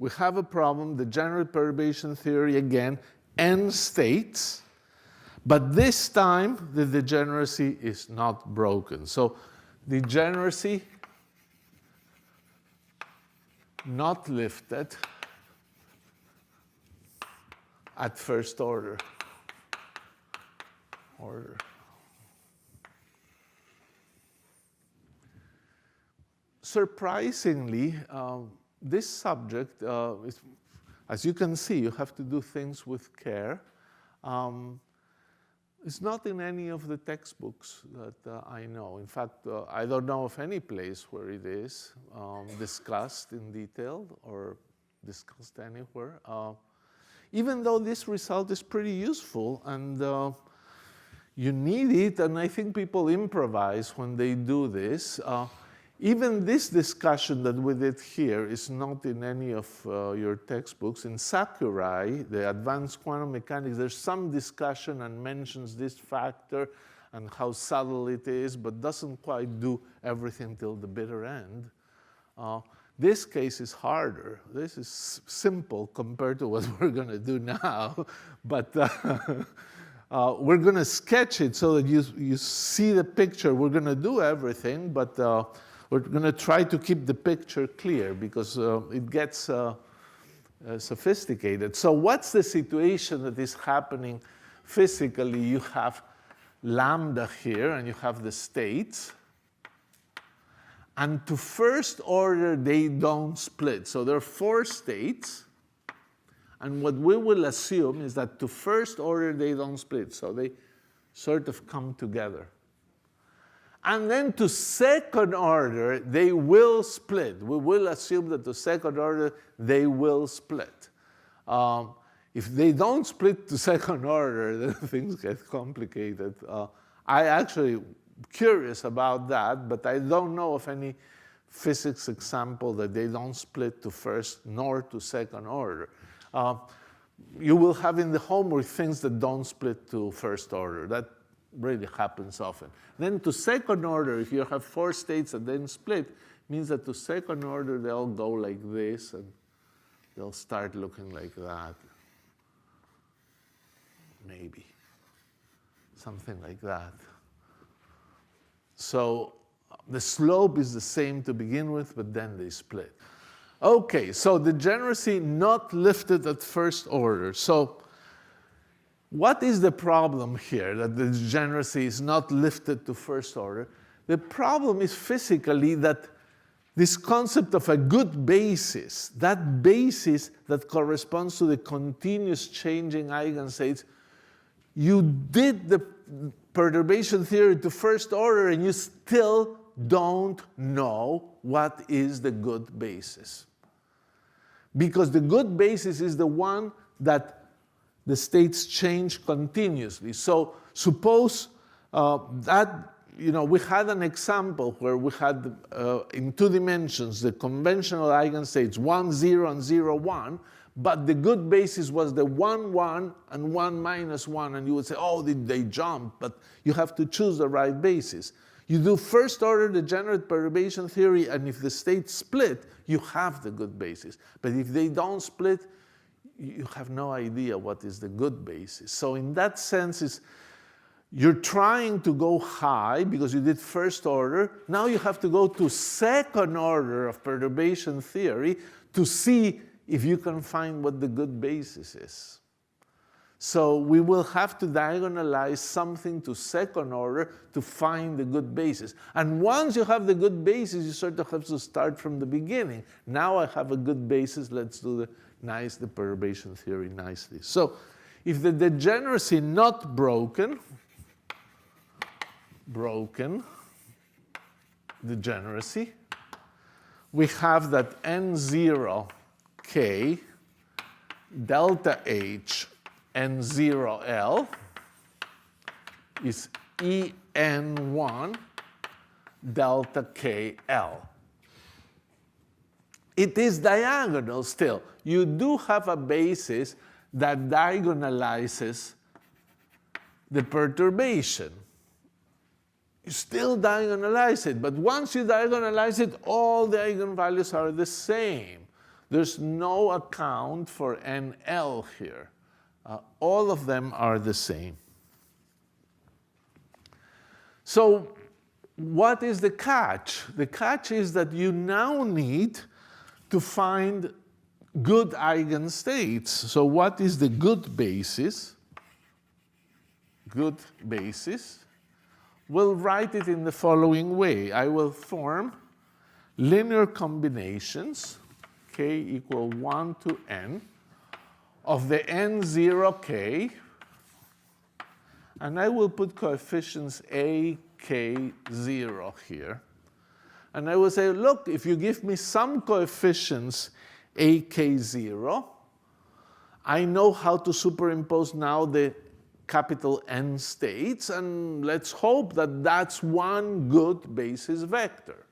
we have a problem, degenerate perturbation theory again, n states, but this time the degeneracy is not broken. So degeneracy not lifted at first order. Surprisingly, this subject is, as you can see, you have to do things with care. It's not in any of the textbooks that I know. In fact, I don't know of any place where it is discussed in detail or discussed anywhere. Even though this result is pretty useful and you need it, and I think people improvise when they do this. Even this discussion that we did here is not in any of your textbooks. In Sakurai, the Advanced Quantum Mechanics, there's some discussion and mentions this factor and how subtle it is, but doesn't quite do everything till the bitter end. This case is harder. This is simple compared to what we're going to do now, but we're going to sketch it so that you see the picture. We're going to do everything, but we're going to try to keep the picture clear because it gets sophisticated. So what's the situation that is happening physically? You have lambda here, and you have the states. And to first order, they don't split. So there are 4 states. And what we will assume is that to first order, they don't split. So they sort of come together. And then to second order, they will split. We will assume that to second order, they will split. If they don't split to second order, then things get complicated. I actually curious about that, but I don't know of any physics example that they don't split to first nor to second order. You will have in the homework things that don't split to first order. That really happens often. Then to second order, if you have 4 states that then split, means that to second order, they'll go like this, and they'll start looking like that. Maybe. Something like that. So the slope is the same to begin with, but then they split. Okay, so degeneracy not lifted at first order. So what is the problem here, that the degeneracy is not lifted to first order? The problem is physically that this concept of a good basis, that basis that corresponds to the continuous changing eigenstates, you did the perturbation theory to first order and you still don't know what is the good basis. Because the good basis is the one that the states change continuously. So suppose that, we had an example where we had in 2 dimensions the conventional eigenstates 1, 0, and 0, 1, but the good basis was the 1, 1, and 1 minus 1, and you would say, oh, did they jump? But you have to choose the right basis. You do first order degenerate perturbation theory, and if the states split, you have the good basis. But if they don't split, you have no idea what is the good basis. So in that sense, you're trying to go high because you did first order. Now you have to go to second order of perturbation theory to see if you can find what the good basis is. So we will have to diagonalize something to second order to find the good basis. And once you have the good basis, you sort of have to start from the beginning. Now I have a good basis. Let's do the perturbation theory nicely. So if the degeneracy not broken degeneracy, we have that N0K delta H N0L is En1 delta KL. It is diagonal still. You do have a basis that diagonalizes the perturbation. You still diagonalize it, but once you diagonalize it, all the eigenvalues are the same. There's no account for NL here. All of them are the same. So what is the catch? The catch is that you now need to find good eigenstates. So what is the good basis? Good basis. We'll write it in the following way. I will form linear combinations, k equal 1 to n, of the n0k, and I will put coefficients a, k, 0 here. And I will say, look, if you give me some coefficients a, k, 0, I know how to superimpose now the capital N states, and let's hope that that's one good basis vector.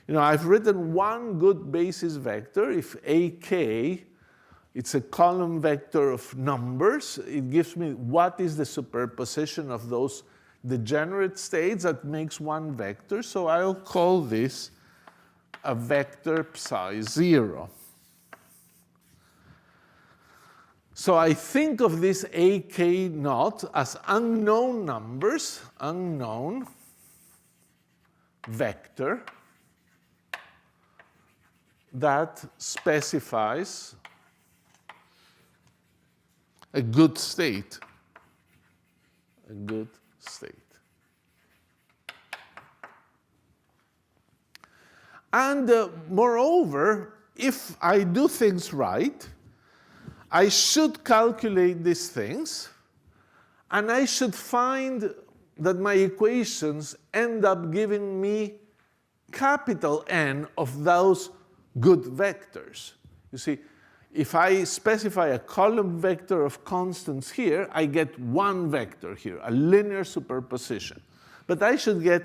I've written one good basis vector. If AK, it's a column vector of numbers, it gives me what is the superposition of those degenerate states that makes one vector. So I'll call this a vector psi 0. So I think of this AK naught as unknown numbers, unknown vector that specifies a good state. A good state. And moreover, if I do things right, I should calculate these things, and I should find that my equations end up giving me capital N of those good vectors. You see, if I specify a column vector of constants here, I get one vector here, a linear superposition. But I should get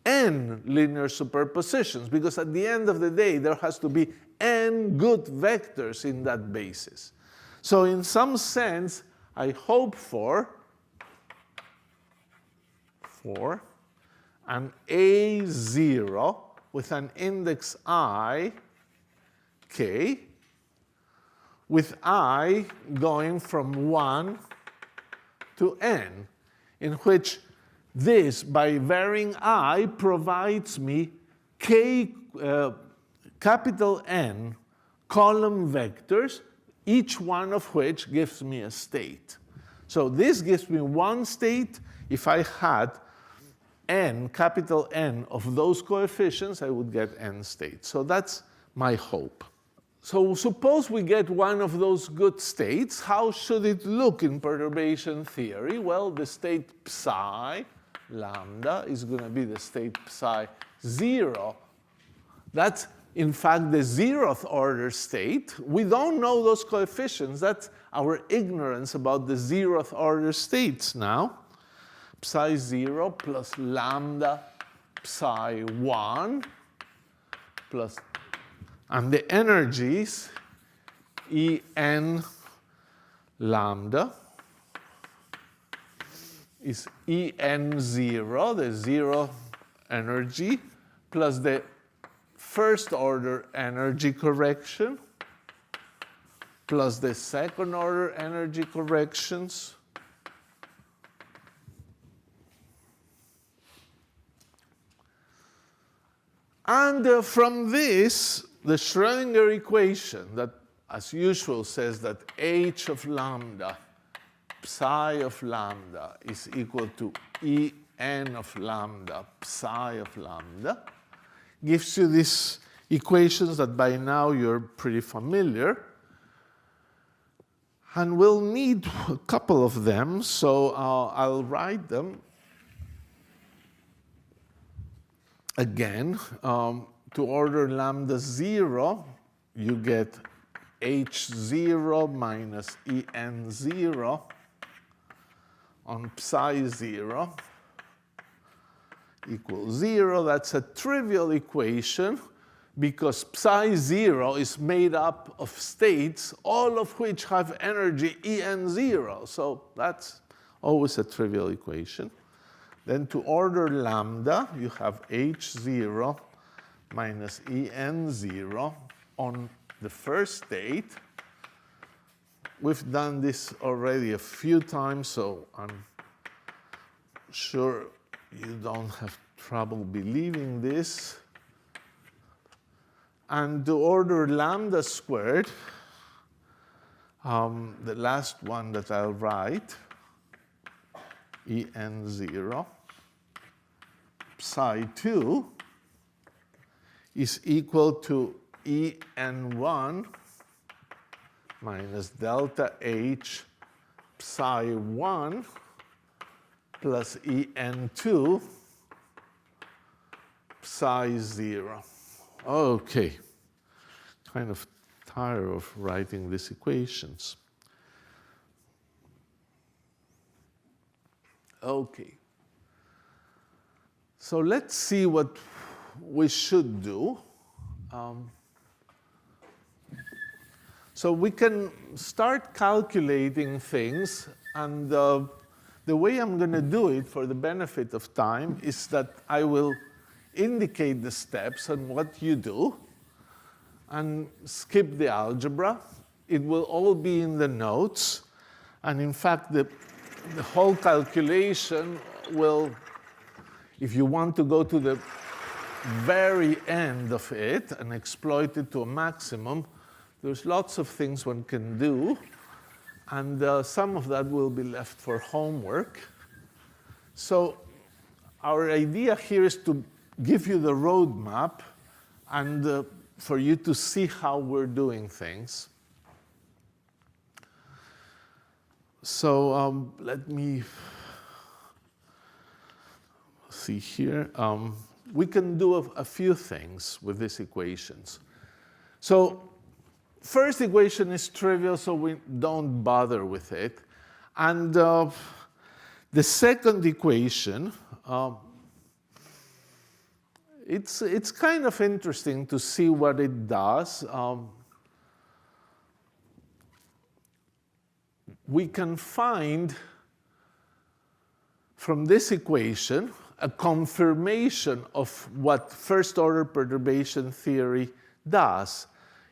n linear superpositions, because at the end of the day, there has to be n good vectors in that basis. So in some sense, I hope for an A0 with an index I, k, with I going from 1 to n, in which this, by varying I, provides me k, capital N column vectors, each one of which gives me a state. So this gives me one state. If I had n, capital N, of those coefficients, I would get n states. So that's my hope. So suppose we get one of those good states. How should it look in perturbation theory? Well, the state psi lambda is going to be the state psi 0. That's, in fact, the 0th order state. We don't know those coefficients. That's our ignorance about the 0th order states now. Psi 0 plus lambda psi 1 plus, and the energies En lambda is En0, the 0 energy, plus the first order energy correction, plus the second order energy corrections, and from this, the Schrödinger equation that, as usual, says that h of lambda, psi of lambda, is equal to En of lambda, psi of lambda, gives you these equations that by now you're pretty familiar. And we'll need a couple of them, so I'll write them again. To order lambda 0, you get h0 minus En0 on psi 0 equals 0. That's a trivial equation because psi 0 is made up of states, all of which have energy En0. So that's always a trivial equation. Then to order lambda, you have h0 minus En0 on the first state. We've done this already a few times, so I'm sure you don't have trouble believing this. And to order lambda squared, the last one that I'll write, En0 psi 2 is equal to En1 minus delta H psi 1 plus En2 psi 0. Okay, kind of tired of writing these equations. Okay, so let's see what we should do. So we can start calculating things, and the way I'm going to do it for the benefit of time is that I will indicate the steps and what you do and skip the algebra. It will all be in the notes, and in fact the whole calculation will, if you want to go to the very end of it and exploit it to a maximum, there's lots of things one can do, and some of that will be left for homework. So our idea here is to give you the roadmap and for you to see how we're doing things. So let me see here. We can do a few things with these equations. So first equation is trivial, so we don't bother with it. And the second equation, it's kind of interesting to see what it does. We can find from this equation a confirmation of what first-order perturbation theory does.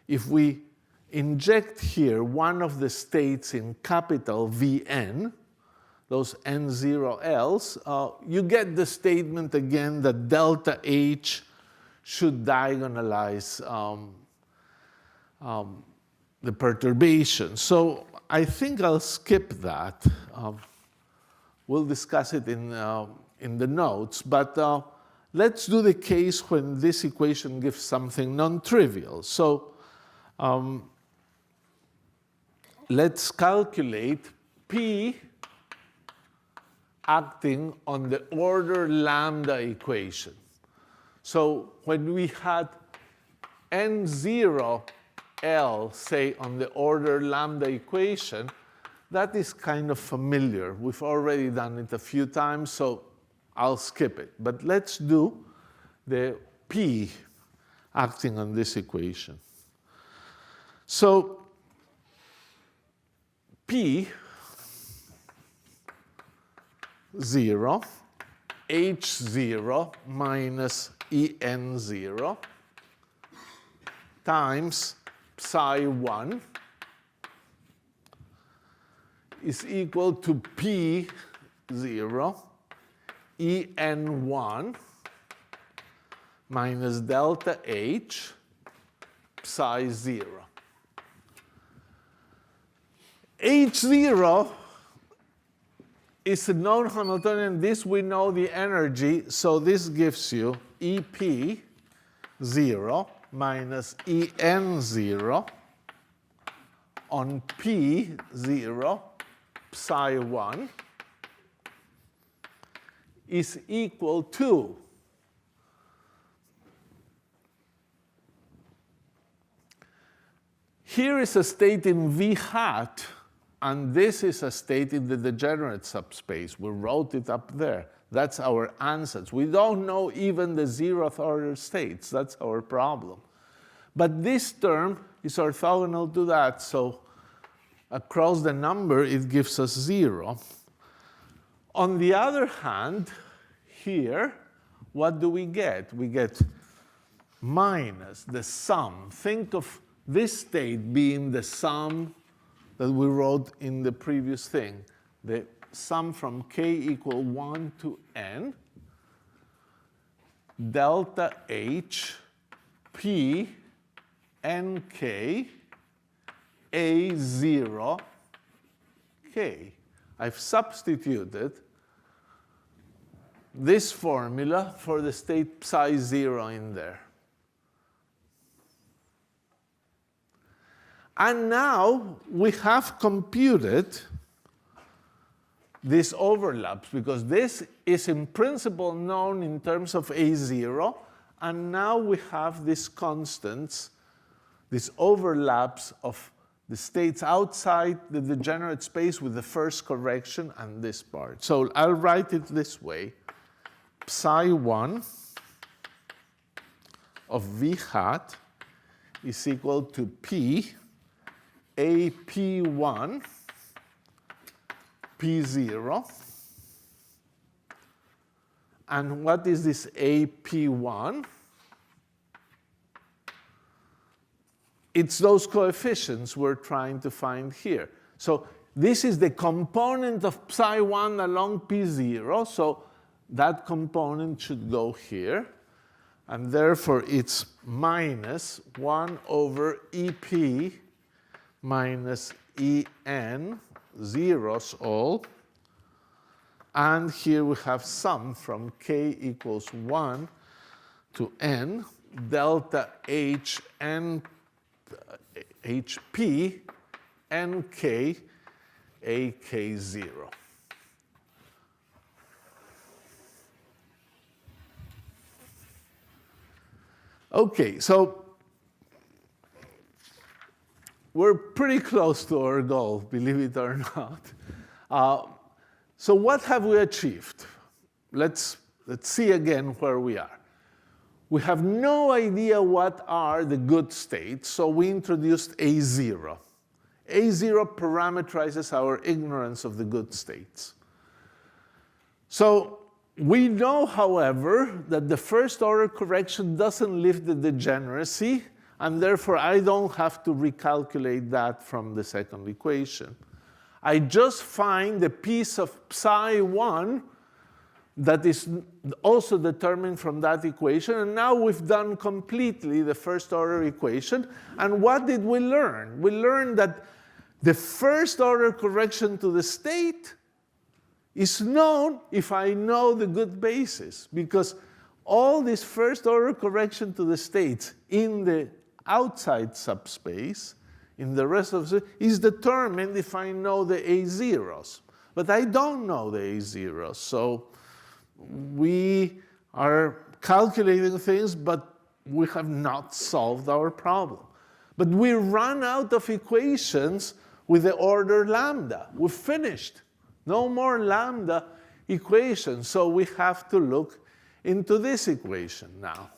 If we inject here one of the states in capital Vn, those N0Ls, you get the statement again that delta H should diagonalize the perturbation. So I think I'll skip that. We'll discuss it in the notes, but let's do the case when this equation gives something non-trivial. So let's calculate P acting on the order lambda equation. So when we had N0L, say, on the order lambda equation, that is kind of familiar. We've already done it a few times, so I'll skip it. But let's do the P acting on this equation. So P 0, H0 minus En0 times psi 1 is equal to P0 En1 minus delta H psi 0. H0 is a known Hamiltonian. This we know the energy, so this gives you EP0 minus En0 on P0 psi 1 is equal to here is a state in V hat, and this is a state in the degenerate subspace. We wrote it up there. That's our ansatz. We don't know even the zeroth order states. That's our problem. But this term is orthogonal to that, so across the number, it gives us 0. On the other hand, here, what do we get? We get minus the sum. Think of this state being the sum that we wrote in the previous thing. The sum from k equal 1 to n, delta h, p, nk, a0, k. I've substituted this formula for the state psi 0 in there. And now we have computed these overlaps, because this is in principle known in terms of A0, and now we have these constants, these overlaps of the states outside the degenerate space with the first correction and this part. So I'll write it this way. Psi 1 of v hat is equal to p AP1 P0. And what is this AP1? It's those coefficients we're trying to find here. So this is the component of psi 1 along P0. So that component should go here. And therefore, it's minus 1 over EP minus En, zeros all. And here we have sum from k equals 1 to n, delta h n hp nk ak0. Okay, so we're pretty close to our goal, believe it or not. So what have we achieved? Let's see again where we are. We have no idea what are the good states, so we introduced A0. A0 parameterizes our ignorance of the good states. So we know, however, that the first order correction doesn't lift the degeneracy, and therefore I don't have to recalculate that from the second equation. I just find the piece of psi 1 that is also determined from that equation, and now we've done completely the first order equation. And what did we learn? We learned that the first order correction to the state is known if I know the good basis, because all this first order correction to the states in the outside subspace, in the rest of the, is determined if I know the A0s. But I don't know the A0s, so we are calculating things, but we have not solved our problem. But we run out of equations with the order lambda. We're finished. No more lambda equations, so we have to look into this equation now.